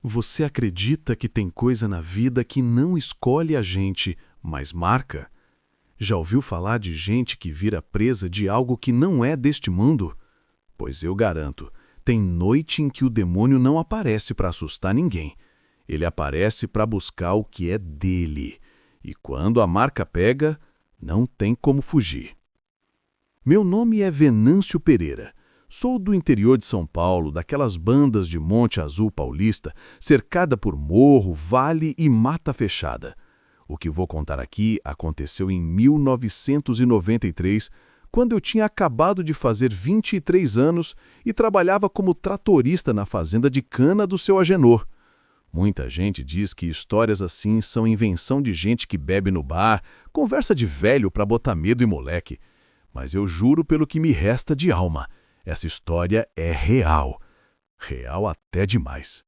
Você acredita que tem coisa na vida que não escolhe a gente, mas marca? Já ouviu falar de gente que vira presa de algo que não é deste mundo? Pois eu garanto, tem noite em que o demônio não aparece para assustar ninguém. Ele aparece para buscar o que é dele. E quando a marca pega, não tem como fugir. Meu nome é Venâncio Pereira. Sou do interior de São Paulo, daquelas bandas de Monte Azul paulista, cercada por morro, vale e mata fechada. O que vou contar aqui aconteceu em 1993, quando eu tinha acabado de fazer 23 anos e trabalhava como tratorista na fazenda de cana do seu Agenor. Muita gente diz que histórias assim são invenção de gente que bebe no bar, conversa de velho para botar medo em moleque. Mas eu juro pelo que me resta de alma, essa história é real. Real até demais.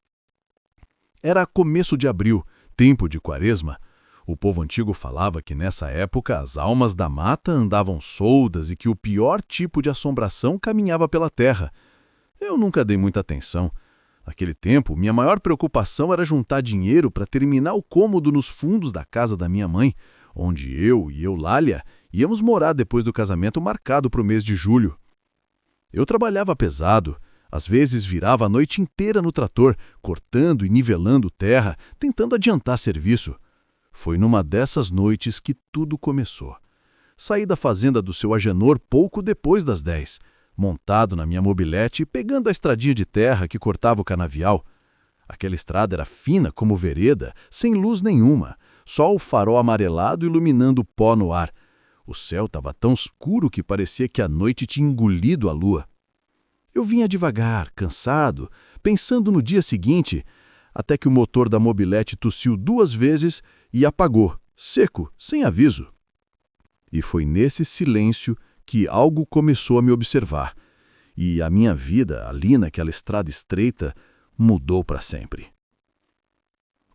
Era começo de abril, tempo de quaresma. O povo antigo falava que nessa época as almas da mata andavam soltas e que o pior tipo de assombração caminhava pela terra. Eu nunca dei muita atenção. Naquele tempo, minha maior preocupação era juntar dinheiro para terminar o cômodo nos fundos da casa da minha mãe, onde eu e Eulália íamos morar depois do casamento marcado para o mês de julho. Eu trabalhava pesado, às vezes virava a noite inteira no trator, cortando e nivelando terra, tentando adiantar serviço. Foi numa dessas noites que tudo começou. Saí da fazenda do seu Agenor pouco depois das 10, montado na minha mobilete e pegando a estradinha de terra que cortava o canavial. Aquela estrada era fina como vereda, sem luz nenhuma, só o farol amarelado iluminando o pó no ar. O céu estava tão escuro que parecia que a noite tinha engolido a lua. Eu vinha devagar, cansado, pensando no dia seguinte, até que o motor da mobilete tossiu 2 vezes e apagou, seco, sem aviso. E foi nesse silêncio que algo começou a me observar, e a minha vida, ali naquela estrada estreita, mudou para sempre.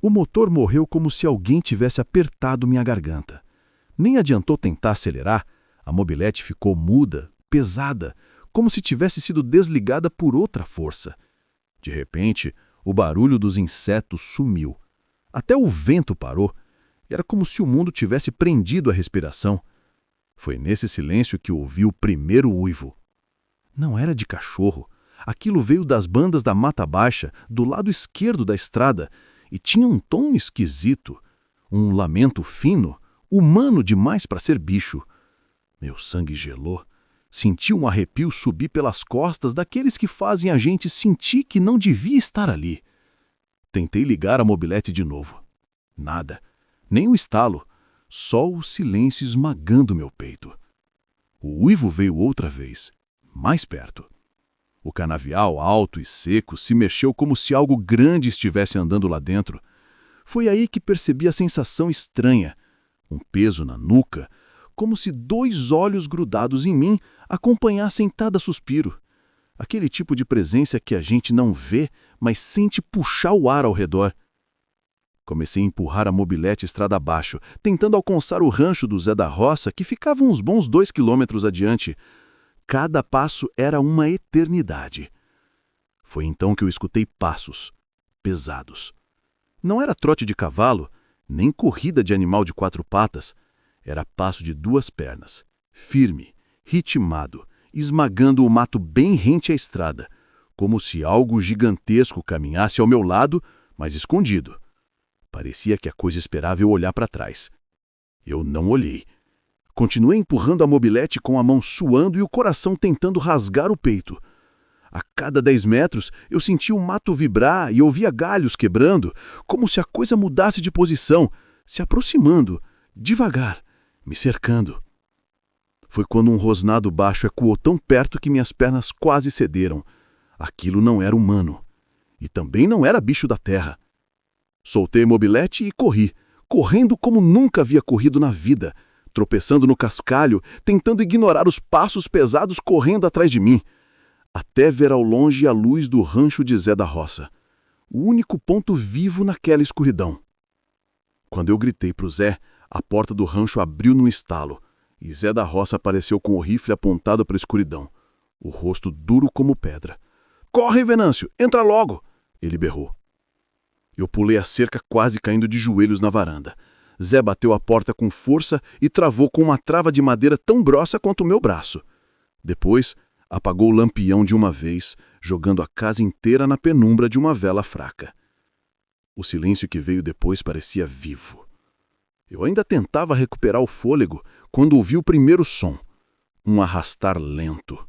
O motor morreu como se alguém tivesse apertado minha garganta. Nem adiantou tentar acelerar, a mobilete ficou muda, pesada, como se tivesse sido desligada por outra força. De repente, o barulho dos insetos sumiu. Até o vento parou. Era como se o mundo tivesse prendido a respiração. Foi nesse silêncio que ouvi o primeiro uivo. Não era de cachorro. Aquilo veio das bandas da Mata Baixa, do lado esquerdo da estrada, e tinha um tom esquisito, um lamento fino, humano demais para ser bicho. Meu sangue gelou. Senti um arrepio subir pelas costas daqueles que fazem a gente sentir que não devia estar ali. Tentei ligar a mobilete de novo. Nada. Nem o estalo. Só o silêncio esmagando meu peito. O uivo veio outra vez, mais perto. O canavial, alto e seco, se mexeu como se algo grande estivesse andando lá dentro. Foi aí que percebi a sensação estranha. Um peso na nuca, como se 2 olhos grudados em mim acompanhassem cada suspiro. Aquele tipo de presença que a gente não vê, mas sente puxar o ar ao redor. Comecei a empurrar a mobilete estrada abaixo, tentando alcançar o rancho do Zé da Roça, que ficava uns bons 2 quilômetros adiante. Cada passo era uma eternidade. Foi então que eu escutei passos, pesados. Não era trote de cavalo, nem corrida de animal de 4 patas. Era passo de 2 pernas, firme, ritmado, esmagando o mato bem rente à estrada, como se algo gigantesco caminhasse ao meu lado, mas escondido. Parecia que a coisa esperava eu olhar para trás. Eu não olhei. Continuei empurrando a mobilete com a mão suando e o coração tentando rasgar o peito. A cada 10 metros, eu sentia o mato vibrar e ouvia galhos quebrando, como se a coisa mudasse de posição, se aproximando, devagar, me cercando. Foi quando um rosnado baixo ecoou tão perto que minhas pernas quase cederam. Aquilo não era humano. E também não era bicho da terra. Soltei a mobilete e corri, correndo como nunca havia corrido na vida, tropeçando no cascalho, tentando ignorar os passos pesados correndo atrás de mim, até ver ao longe a luz do rancho de Zé da Roça, o único ponto vivo naquela escuridão. Quando eu gritei para o Zé, a porta do rancho abriu num estalo, e Zé da Roça apareceu com o rifle apontado para a escuridão, o rosto duro como pedra. "Corre, Venâncio, entra logo!" ele berrou. Eu pulei a cerca quase caindo de joelhos na varanda. Zé bateu a porta com força e travou com uma trava de madeira tão grossa quanto o meu braço. Depois, apagou o lampião de uma vez, jogando a casa inteira na penumbra de uma vela fraca. O silêncio que veio depois parecia vivo. Eu ainda tentava recuperar o fôlego quando ouvi o primeiro som. Um arrastar lento,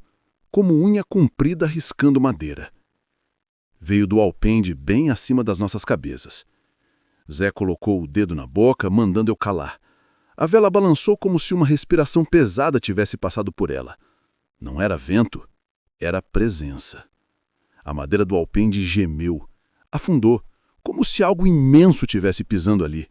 como unha comprida riscando madeira. Veio do alpendre bem acima das nossas cabeças. Zé colocou o dedo na boca, mandando eu calar. A vela balançou como se uma respiração pesada tivesse passado por ela. Não era vento, era presença. A madeira do alpendre gemeu, afundou, como se algo imenso tivesse pisando ali.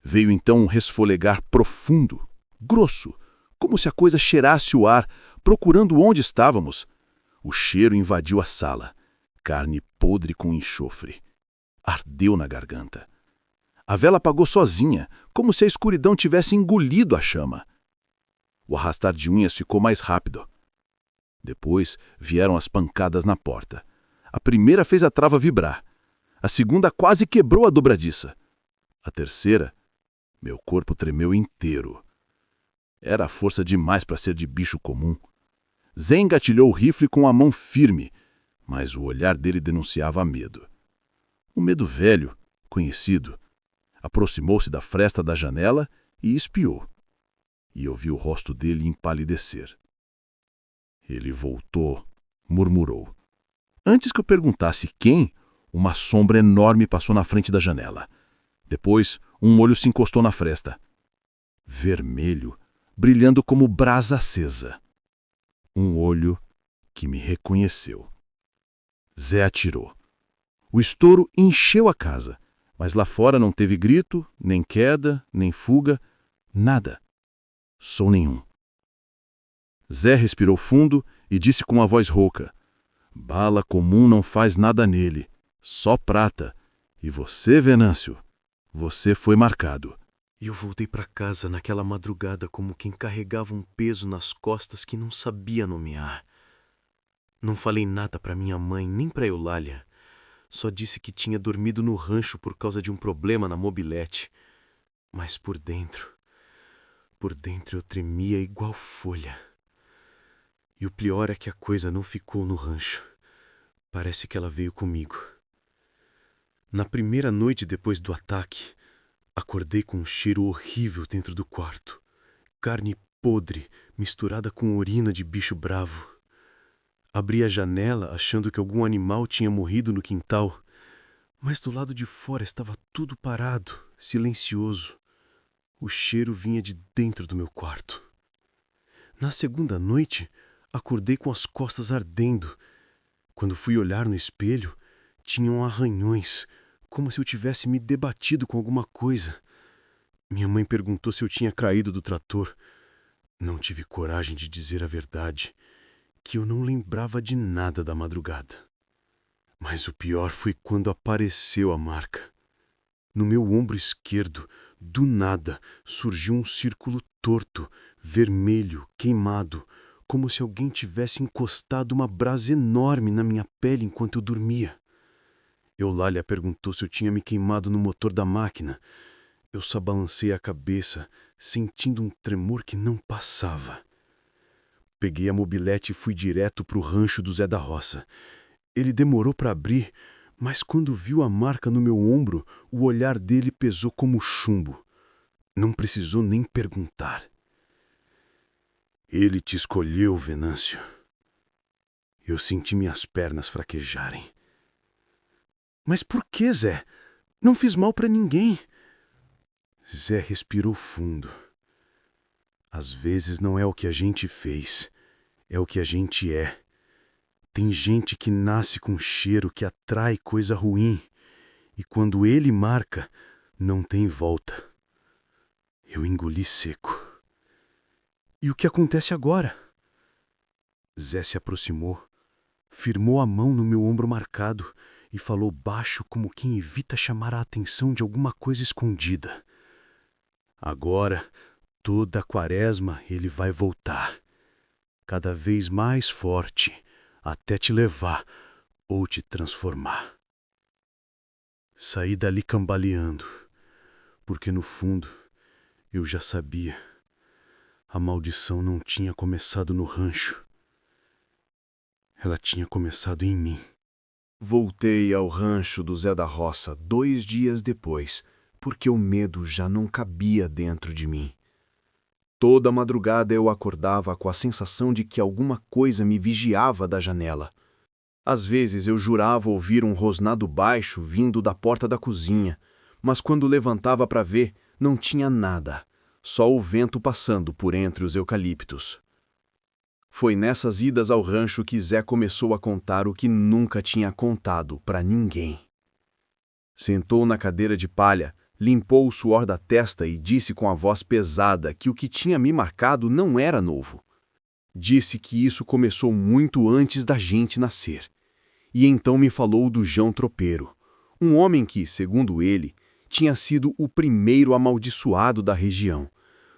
Veio então um resfolegar profundo, grosso, como se a coisa cheirasse o ar, procurando onde estávamos. O cheiro invadiu a sala. Carne podre com enxofre. Ardeu na garganta. A vela apagou sozinha, como se a escuridão tivesse engolido a chama. O arrastar de unhas ficou mais rápido. Depois vieram as pancadas na porta. A primeira fez a trava vibrar. A segunda quase quebrou a dobradiça. A terceira, meu corpo tremeu inteiro. Era força demais para ser de bicho comum. Zé engatilhou o rifle com a mão firme, mas o olhar dele denunciava medo. Um medo velho, conhecido. Aproximou-se da fresta da janela e espiou. E eu vi o rosto dele empalidecer. Ele voltou, murmurou. Antes que eu perguntasse quem, uma sombra enorme passou na frente da janela. Depois, um olho se encostou na fresta. Vermelho, brilhando como brasa acesa. Um olho que me reconheceu. Zé atirou. O estouro encheu a casa, mas lá fora não teve grito, nem queda, nem fuga, nada. Som nenhum. Zé respirou fundo e disse com uma voz rouca: "Bala comum não faz nada nele, só prata. E você, Venâncio, você foi marcado." E eu voltei para casa naquela madrugada como quem carregava um peso nas costas que não sabia nomear. Não falei nada para minha mãe, nem para Eulália. Só disse que tinha dormido no rancho por causa de um problema na mobilete. Mas por dentro eu tremia igual folha. E o pior é que a coisa não ficou no rancho. Parece que ela veio comigo. Na primeira noite depois do ataque, acordei com um cheiro horrível dentro do quarto. Carne podre, misturada com urina de bicho bravo. Abri a janela achando que algum animal tinha morrido no quintal, mas do lado de fora estava tudo parado, silencioso. O cheiro vinha de dentro do meu quarto. Na segunda noite, acordei com as costas ardendo. Quando fui olhar no espelho, tinham arranhões, como se eu tivesse me debatido com alguma coisa. Minha mãe perguntou se eu tinha caído do trator. Não tive coragem de dizer a verdade, que eu não lembrava de nada da madrugada. Mas o pior foi quando apareceu a marca. No meu ombro esquerdo, do nada, surgiu um círculo torto, vermelho, queimado, como se alguém tivesse encostado uma brasa enorme na minha pele enquanto eu dormia. Eulália perguntou se eu tinha me queimado no motor da máquina. Eu só balancei a cabeça, sentindo um tremor que não passava. Peguei a mobilete e fui direto para o rancho do Zé da Roça. Ele demorou para abrir, mas quando viu a marca no meu ombro, o olhar dele pesou como chumbo. Não precisou nem perguntar. "Ele te escolheu, Venâncio." Eu senti minhas pernas fraquejarem. "Mas por que, Zé? Não fiz mal para ninguém." Zé respirou fundo. "Às vezes não é o que a gente fez, é o que a gente é. Tem gente que nasce com um cheiro que atrai coisa ruim, e quando ele marca, não tem volta." Eu engoli seco. "E o que acontece agora?" Zé se aproximou, firmou a mão no meu ombro marcado e falou baixo como quem evita chamar a atenção de alguma coisa escondida. "Agora, toda a quaresma ele vai voltar, cada vez mais forte, até te levar ou te transformar." Saí dali cambaleando, porque no fundo eu já sabia. A maldição não tinha começado no rancho. Ela tinha começado em mim. Voltei ao rancho do Zé da Roça 2 dias depois, porque o medo já não cabia dentro de mim. Toda madrugada eu acordava com a sensação de que alguma coisa me vigiava da janela. Às vezes eu jurava ouvir um rosnado baixo vindo da porta da cozinha, mas quando levantava para ver, não tinha nada, só o vento passando por entre os eucaliptos. Foi nessas idas ao rancho que Zé começou a contar o que nunca tinha contado para ninguém. Sentou na cadeira de palha, limpou o suor da testa e disse com a voz pesada que o que tinha me marcado não era novo. Disse que isso começou muito antes da gente nascer. E então me falou do João Tropeiro, um homem que, segundo ele, tinha sido o primeiro amaldiçoado da região.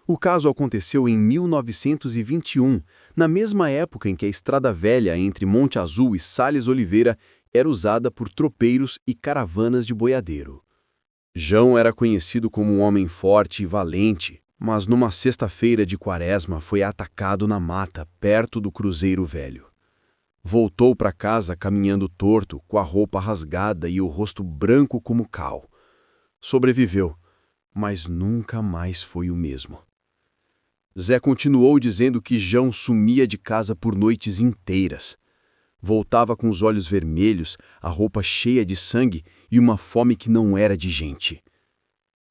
O caso aconteceu em 1921, na mesma época em que a estrada velha entre Monte Azul e Sales Oliveira era usada por tropeiros e caravanas de boiadeiro. João era conhecido como um homem forte e valente, mas numa sexta-feira de quaresma foi atacado na mata, perto do Cruzeiro Velho. Voltou para casa caminhando torto, com a roupa rasgada e o rosto branco como cal. Sobreviveu, mas nunca mais foi o mesmo. Zé continuou dizendo que João sumia de casa por noites inteiras. Voltava com os olhos vermelhos, a roupa cheia de sangue e uma fome que não era de gente.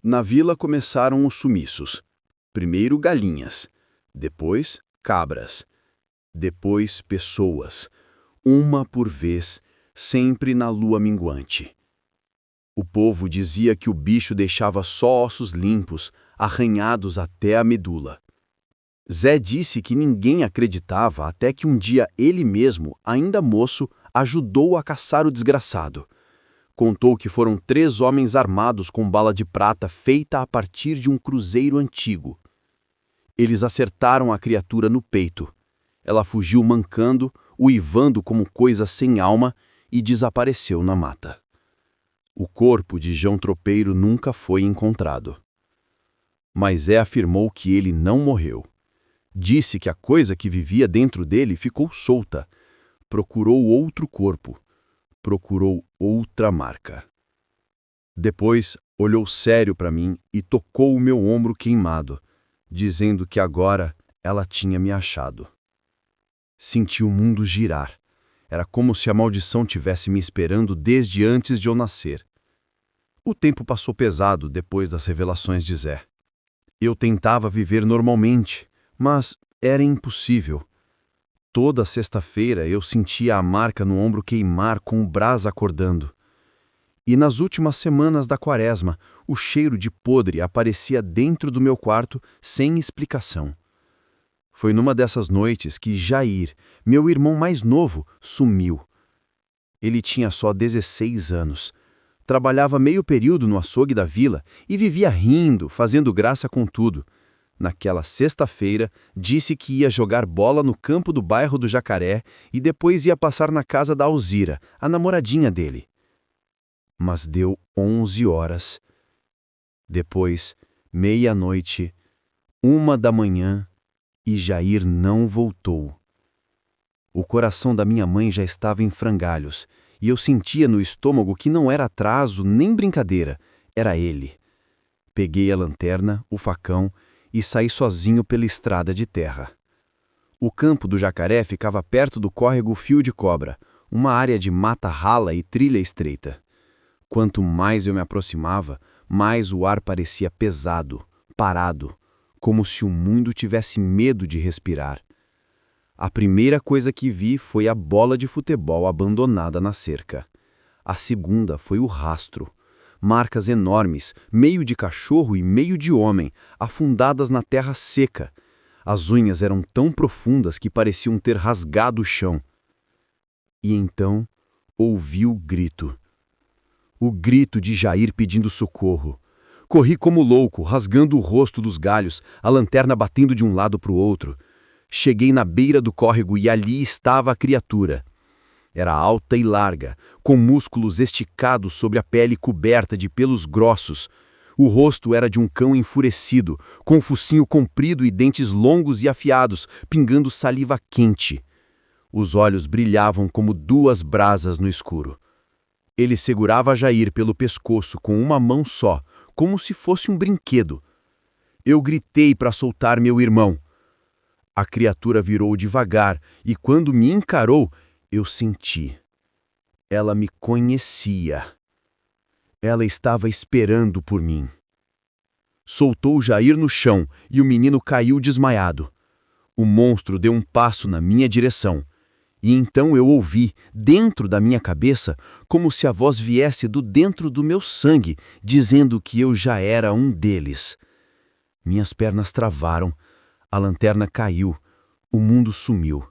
Na vila começaram os sumiços. Primeiro galinhas, depois cabras, depois pessoas, uma por vez, sempre na lua minguante. O povo dizia que o bicho deixava só ossos limpos, arranhados até a medula. Zé disse que ninguém acreditava até que um dia ele mesmo, ainda moço, ajudou a caçar o desgraçado. Contou que foram 3 homens armados com bala de prata feita a partir de um cruzeiro antigo. Eles acertaram a criatura no peito. Ela fugiu mancando, uivando como coisa sem alma e desapareceu na mata. O corpo de João Tropeiro nunca foi encontrado. Mas Zé afirmou que ele não morreu. Disse que a coisa que vivia dentro dele ficou solta. Procurou outro corpo. Procurou outra marca. Depois, olhou sério para mim e tocou o meu ombro queimado, dizendo que agora ela tinha me achado. Senti o mundo girar. Era como se a maldição tivesse me esperando desde antes de eu nascer. O tempo passou pesado depois das revelações de Zé. Eu tentava viver normalmente, mas era impossível. Toda sexta-feira eu sentia a marca no ombro queimar com o brás acordando. E nas últimas semanas da quaresma, o cheiro de podre aparecia dentro do meu quarto sem explicação. Foi numa dessas noites que Jair, meu irmão mais novo, sumiu. Ele tinha só 16 anos. Trabalhava meio período no açougue da vila e vivia rindo, fazendo graça com tudo. Naquela sexta-feira, disse que ia jogar bola no campo do bairro do Jacaré e depois ia passar na casa da Alzira, a namoradinha dele. Mas deu 11 horas. Depois, meia-noite, 1 da manhã, e Jair não voltou. O coração da minha mãe já estava em frangalhos, e eu sentia no estômago que não era atraso nem brincadeira, era ele. Peguei a lanterna, o facão, e saí sozinho pela estrada de terra. O campo do Jacaré ficava perto do córrego Fio de Cobra, uma área de mata rala e trilha estreita. Quanto mais eu me aproximava, mais o ar parecia pesado, parado, como se o mundo tivesse medo de respirar. A primeira coisa que vi foi a bola de futebol abandonada na cerca. A segunda foi o rastro. Marcas enormes, meio de cachorro e meio de homem, afundadas na terra seca. As unhas eram tão profundas que pareciam ter rasgado o chão. E então ouvi o grito. O grito de Jair pedindo socorro. Corri como louco, rasgando o rosto dos galhos, a lanterna batendo de um lado para o outro. Cheguei na beira do córrego e ali estava a criatura. Era alta e larga, com músculos esticados sobre a pele coberta de pelos grossos. O rosto era de um cão enfurecido, com focinho comprido e dentes longos e afiados, pingando saliva quente. Os olhos brilhavam como duas brasas no escuro. Ele segurava Jair pelo pescoço com uma mão só, como se fosse um brinquedo. Eu gritei para soltar meu irmão. A criatura virou devagar e, quando me encarou, eu senti. Ela me conhecia. Ela estava esperando por mim. Soltou Jair no chão e o menino caiu desmaiado. O monstro deu um passo na minha direção. E então eu ouvi, dentro da minha cabeça, como se a voz viesse do dentro do meu sangue, dizendo que eu já era um deles. Minhas pernas travaram, a lanterna caiu, o mundo sumiu.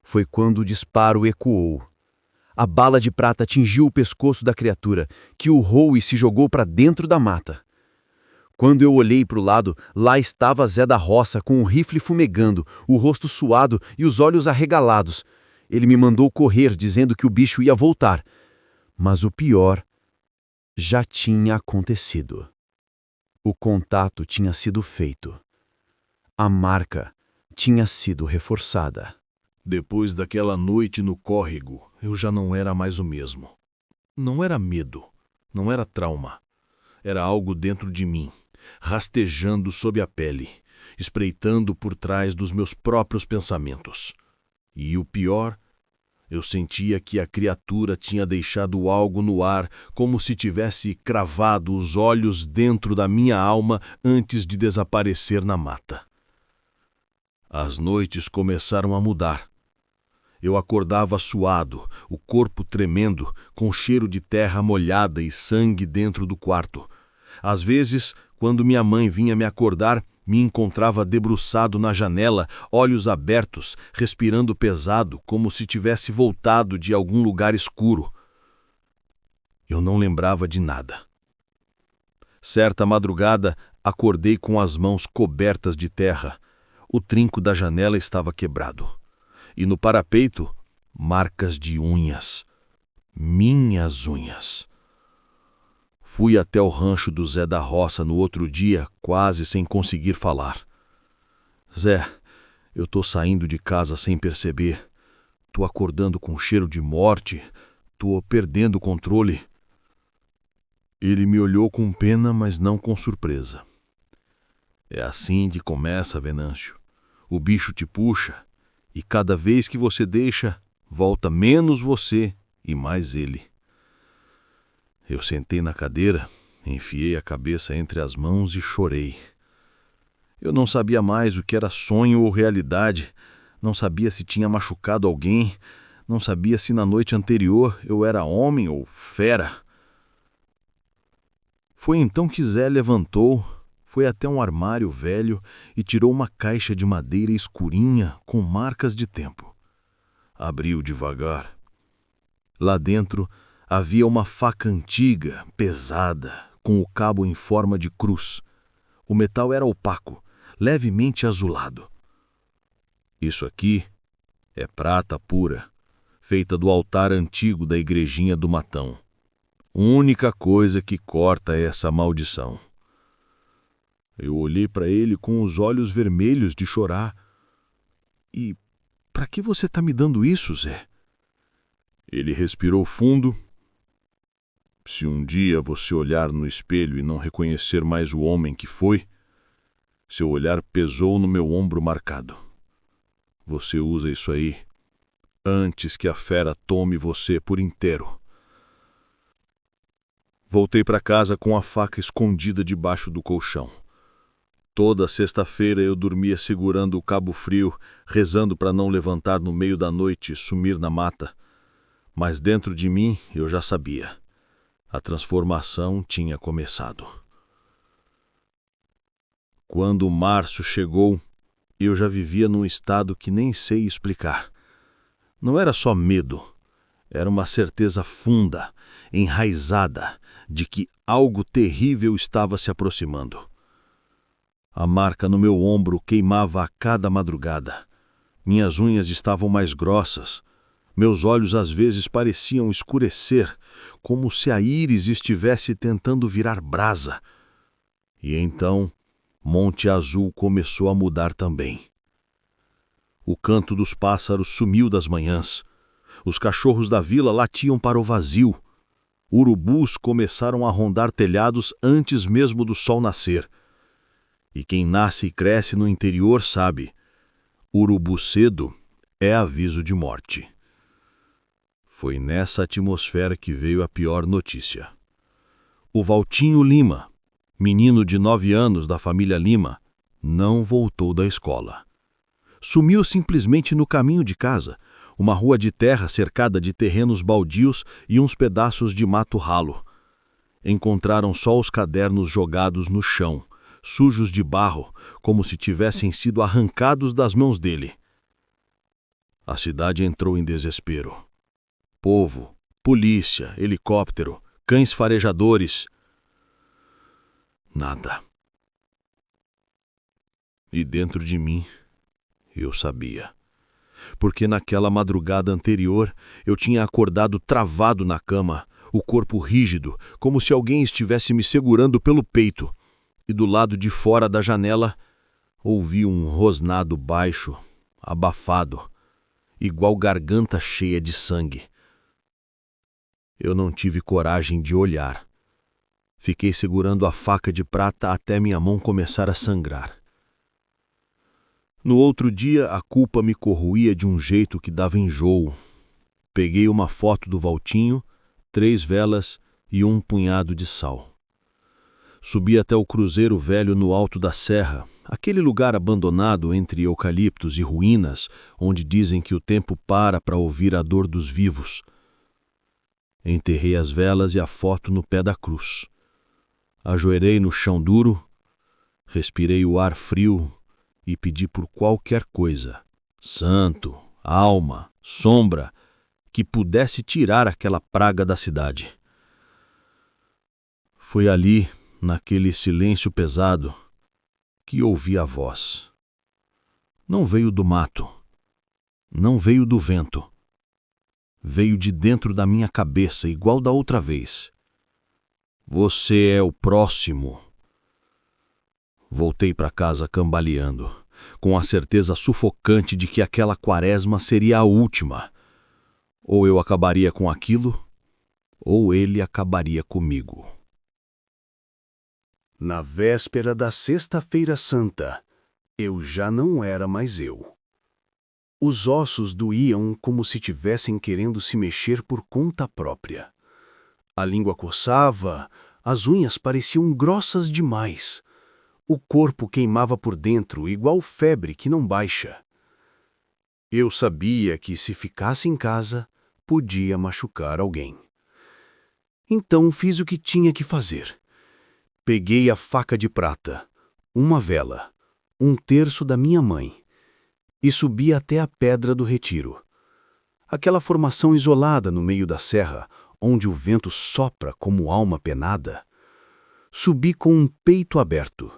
Foi quando o disparo ecoou. A bala de prata atingiu o pescoço da criatura, que urrou e se jogou para dentro da mata. Quando eu olhei para o lado, lá estava Zé da Roça com o rifle fumegando, o rosto suado e os olhos arregalados. Ele me mandou correr, dizendo que o bicho ia voltar. Mas o pior já tinha acontecido. O contato tinha sido feito. A marca tinha sido reforçada. Depois daquela noite no córrego, eu já não era mais o mesmo. Não era medo, não era trauma. Era algo dentro de mim, rastejando sob a pele, espreitando por trás dos meus próprios pensamentos. E o pior, eu sentia que a criatura tinha deixado algo no ar, como se tivesse cravado os olhos dentro da minha alma antes de desaparecer na mata. As noites começaram a mudar. Eu acordava suado, o corpo tremendo, com cheiro de terra molhada e sangue dentro do quarto. Às vezes, quando minha mãe vinha me acordar, me encontrava debruçado na janela, olhos abertos, respirando pesado, como se tivesse voltado de algum lugar escuro. Eu não lembrava de nada. Certa madrugada, acordei com as mãos cobertas de terra. O trinco da janela estava quebrado. E no parapeito, marcas de unhas. Minhas unhas. Fui até o rancho do Zé da Roça no outro dia, quase sem conseguir falar. Zé, eu tô saindo de casa sem perceber. Tô acordando com cheiro de morte. Tô perdendo o controle. Ele me olhou com pena, mas não com surpresa. É assim que começa, Venâncio. O bicho te puxa, e cada vez que você deixa, volta menos você e mais ele. Eu sentei na cadeira, enfiei a cabeça entre as mãos e chorei. Eu não sabia mais o que era sonho ou realidade, não sabia se tinha machucado alguém, não sabia se na noite anterior eu era homem ou fera. Foi então que Zé levantou, foi até um armário velho e tirou uma caixa de madeira escurinha com marcas de tempo. Abriu devagar. Lá dentro havia uma faca antiga, pesada, com o cabo em forma de cruz. O metal era opaco, levemente azulado. Isso aqui é prata pura, feita do altar antigo da igrejinha do Matão. Única coisa que corta essa maldição. Eu olhei para ele com os olhos vermelhos de chorar. E para que você está me dando isso, Zé? Ele respirou fundo. Se um dia você olhar no espelho e não reconhecer mais o homem que foi, seu olhar pesou no meu ombro marcado. Você usa isso aí antes que a fera tome você por inteiro. Voltei para casa com a faca escondida debaixo do colchão. Toda sexta-feira eu dormia segurando o cabo frio, rezando para não levantar no meio da noite e sumir na mata. Mas dentro de mim eu já sabia. A transformação tinha começado. Quando março chegou, eu já vivia num estado que nem sei explicar. Não era só medo, era uma certeza funda, enraizada, de que algo terrível estava se aproximando. A marca no meu ombro queimava a cada madrugada. Minhas unhas estavam mais grossas. Meus olhos às vezes pareciam escurecer, como se a íris estivesse tentando virar brasa. E então, Monte Azul começou a mudar também. O canto dos pássaros sumiu das manhãs. Os cachorros da vila latiam para o vazio. Urubus começaram a rondar telhados antes mesmo do sol nascer. E quem nasce e cresce no interior sabe, urubu cedo é aviso de morte. Foi nessa atmosfera que veio a pior notícia. O Valtinho Lima, menino de 9 anos da família Lima, não voltou da escola. Sumiu simplesmente no caminho de casa, uma rua de terra cercada de terrenos baldios e uns pedaços de mato ralo. Encontraram só os cadernos jogados no chão, sujos de barro, como se tivessem sido arrancados das mãos dele. A cidade entrou em desespero. Povo, polícia, helicóptero, cães farejadores. Nada. E dentro de mim, eu sabia. Porque naquela madrugada anterior eu tinha acordado travado na cama, o corpo rígido, como se alguém estivesse me segurando pelo peito. E do lado de fora da janela, ouvi um rosnado baixo, abafado, igual garganta cheia de sangue. Eu não tive coragem de olhar. Fiquei segurando a faca de prata até minha mão começar a sangrar. No outro dia, a culpa me corroía de um jeito que dava enjoo. Peguei uma foto do Valtinho, 3 velas e um punhado de sal. Subi até o Cruzeiro Velho no alto da serra, aquele lugar abandonado entre eucaliptos e ruínas, onde dizem que o tempo para ouvir a dor dos vivos. Enterrei as velas e a foto no pé da cruz. Ajoelhei no chão duro, respirei o ar frio e pedi por qualquer coisa, santo, alma, sombra, que pudesse tirar aquela praga da cidade. Foi ali, naquele silêncio pesado, que ouvi a voz. Não veio do mato, não veio do vento. Veio de dentro da minha cabeça, igual da outra vez. Você é o próximo. Voltei para casa cambaleando, com a certeza sufocante de que aquela quaresma seria a última. Ou eu acabaria com aquilo, ou ele acabaria comigo. Na véspera da Sexta-feira Santa, eu já não era mais eu. Os ossos doíam como se tivessem querendo se mexer por conta própria. A língua coçava, as unhas pareciam grossas demais. O corpo queimava por dentro, igual febre que não baixa. Eu sabia que se ficasse em casa, podia machucar alguém. Então fiz o que tinha que fazer. Peguei a faca de prata, uma vela, 1/3 da minha mãe, e subi até a Pedra do Retiro. Aquela formação isolada no meio da serra, onde o vento sopra como alma penada. Subi com um peito aberto,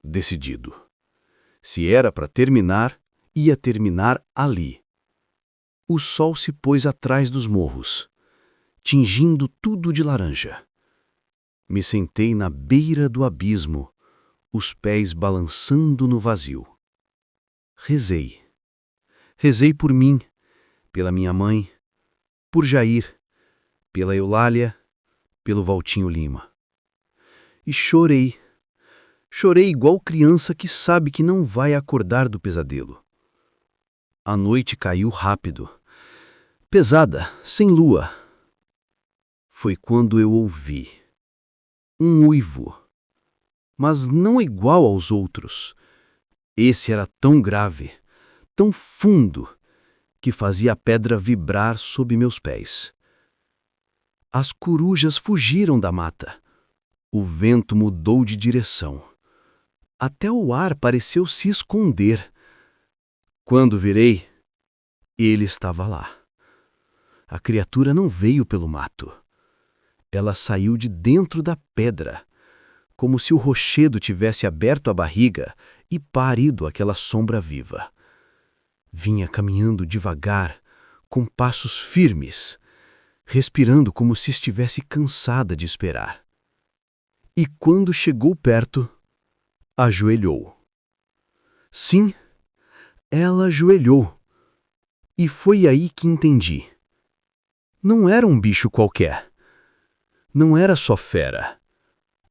decidido. Se era para terminar, ia terminar ali. O sol se pôs atrás dos morros, tingindo tudo de laranja. Me sentei na beira do abismo, os pés balançando no vazio. Rezei. Rezei por mim, pela minha mãe, por Jair, pela Eulália, pelo Valtinho Lima. E chorei. Chorei igual criança que sabe que não vai acordar do pesadelo. A noite caiu rápido, pesada, sem lua. Foi quando eu ouvi um uivo, mas não igual aos outros. Esse era tão grave, tão fundo, que fazia a pedra vibrar sob meus pés. As corujas fugiram da mata. O vento mudou de direção. Até o ar pareceu se esconder. Quando virei, ele estava lá. A criatura não veio pelo mato. Ela saiu de dentro da pedra, como se o rochedo tivesse aberto a barriga e parido aquela sombra viva. Vinha caminhando devagar, com passos firmes, respirando como se estivesse cansada de esperar. E quando chegou perto, ajoelhou. Sim, ela ajoelhou. E foi aí que entendi. Não era um bicho qualquer. Não era só fera.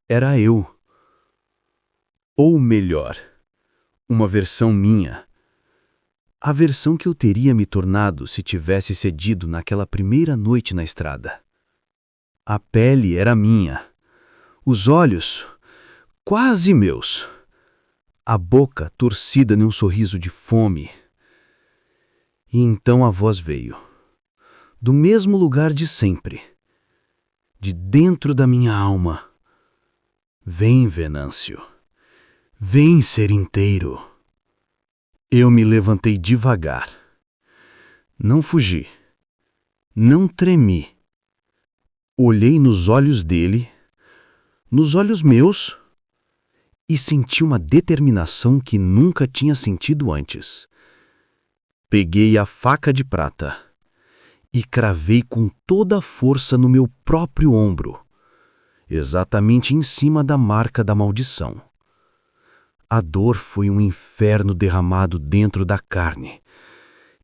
Era eu. Ou melhor, uma versão minha. A versão que eu teria me tornado se tivesse cedido naquela primeira noite na estrada. A pele era minha. Os olhos, quase meus. A boca torcida num sorriso de fome. E então a voz veio. Do mesmo lugar de sempre. De dentro da minha alma. Vem, Venâncio. Vem ser inteiro. Eu me levantei devagar. Não fugi. Não tremi. Olhei nos olhos dele, nos olhos meus, e senti uma determinação que nunca tinha sentido antes. Peguei a faca de prata e cravei com toda a força no meu próprio ombro, exatamente em cima da marca da maldição. A dor foi um inferno derramado dentro da carne.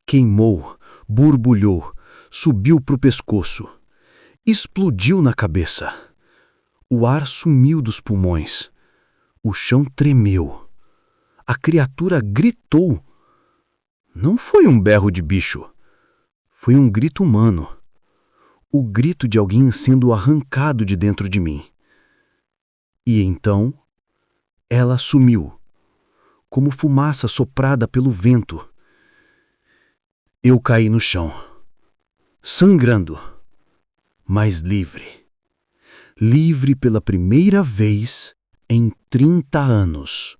Queimou, borbulhou, subiu para o pescoço, explodiu na cabeça. O ar sumiu dos pulmões. O chão tremeu. A criatura gritou. Não foi um berro de bicho. Foi um grito humano. O grito de alguém sendo arrancado de dentro de mim. E então, ela sumiu, como fumaça soprada pelo vento. Eu caí no chão, sangrando, mas livre. Livre pela primeira vez em 30 anos.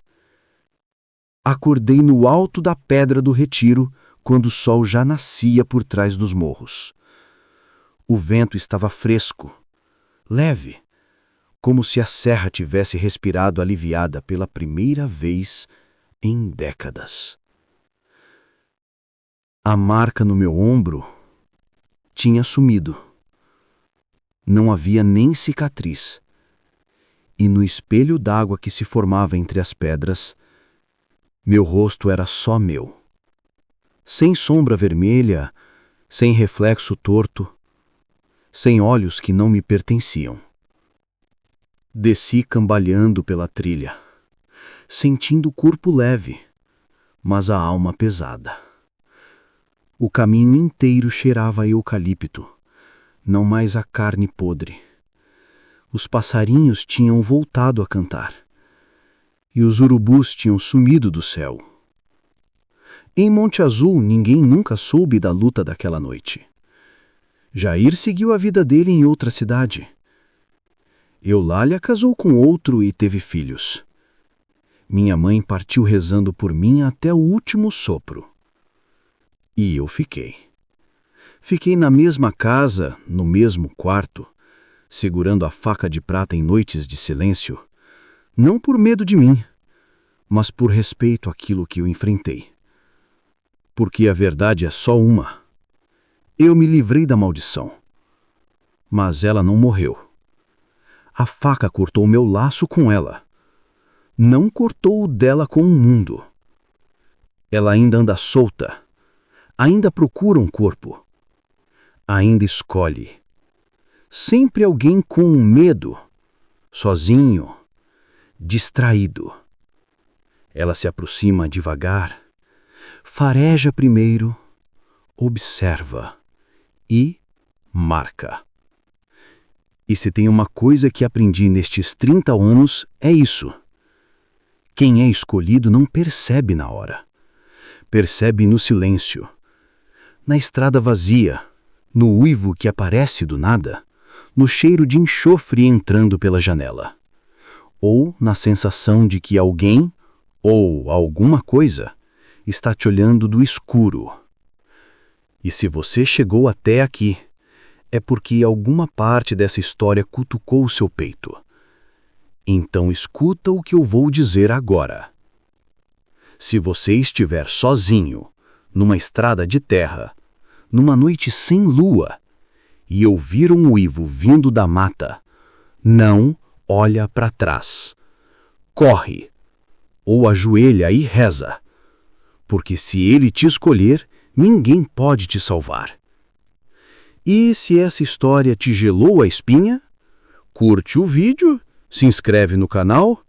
Acordei no alto da Pedra do Retiro, quando o sol já nascia por trás dos morros. O vento estava fresco, leve, como se a serra tivesse respirado aliviada pela primeira vez em décadas. A marca no meu ombro tinha sumido. Não havia nem cicatriz. E no espelho d'água que se formava entre as pedras, meu rosto era só meu. Sem sombra vermelha, sem reflexo torto, sem olhos que não me pertenciam. Desci cambaleando pela trilha, sentindo o corpo leve, mas a alma pesada. O caminho inteiro cheirava a eucalipto, não mais a carne podre. Os passarinhos tinham voltado a cantar, e os urubus tinham sumido do céu. Em Monte Azul, ninguém nunca soube da luta daquela noite. Jair seguiu a vida dele em outra cidade. Eulália casou com outro e teve filhos. Minha mãe partiu rezando por mim até o último sopro. E eu fiquei. Fiquei na mesma casa, no mesmo quarto, segurando a faca de prata em noites de silêncio, não por medo de mim, mas por respeito àquilo que eu enfrentei. Porque a verdade é só uma. Eu me livrei da maldição. Mas ela não morreu. A faca cortou meu laço com ela. Não cortou o dela com o mundo. Ela ainda anda solta. Ainda procura um corpo. Ainda escolhe. Sempre alguém com medo, sozinho, distraído. Ela se aproxima devagar, fareja primeiro, observa e marca. E se tem uma coisa que aprendi nestes 30 anos, é isso. Quem é escolhido não percebe na hora. Percebe no silêncio, na estrada vazia, no uivo que aparece do nada, no cheiro de enxofre entrando pela janela, ou na sensação de que alguém, ou alguma coisa, está te olhando do escuro. E se você chegou até aqui, é porque alguma parte dessa história cutucou o seu peito. Então escuta o que eu vou dizer agora. Se você estiver sozinho, numa estrada de terra, numa noite sem lua, e ouvir um uivo vindo da mata, não olha para trás. Corre, ou ajoelha e reza, porque se ele te escolher, ninguém pode te salvar. E se essa história te gelou a espinha, curte o vídeo, se inscreve no canal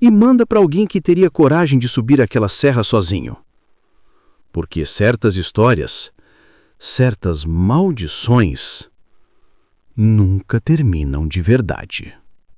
e manda para alguém que teria coragem de subir aquela serra sozinho. Porque certas histórias, certas maldições, nunca terminam de verdade.